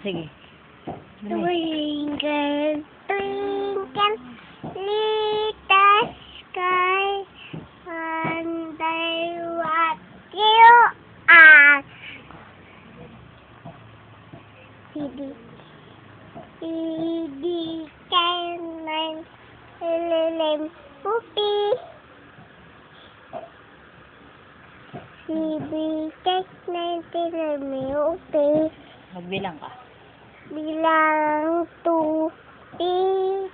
Sige. Twinkle, twinkle, little sky, wonder what you are. Hindi kanan, lilim, pupi. Sibigay na lilim, pupi. Magbilang ka. Bilang tubig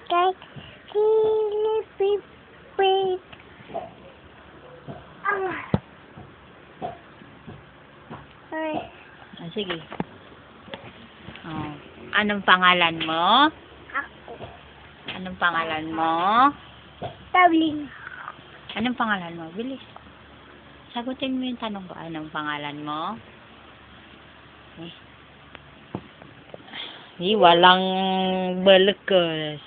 silipipit. Ay. Sige. Oh. Anong pangalan mo? Ako. Anong pangalan mo? Tabling. Anong pangalan mo? Bilis. Sagutin mo yung tanong ko. Anong pangalan mo? Walang balakas.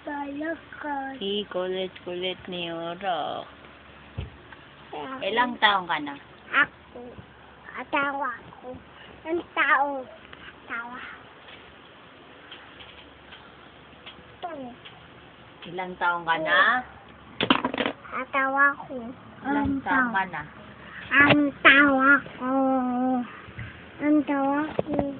Balakas. Kulit-kulit ni Oro. Ilang taong ka na? Ako. Atawa ko. Ang tao. Tawa. Ilang taong ka na? Atawa ko. Ilang taong ka na? Ang tawa ko. Ang tawa ko.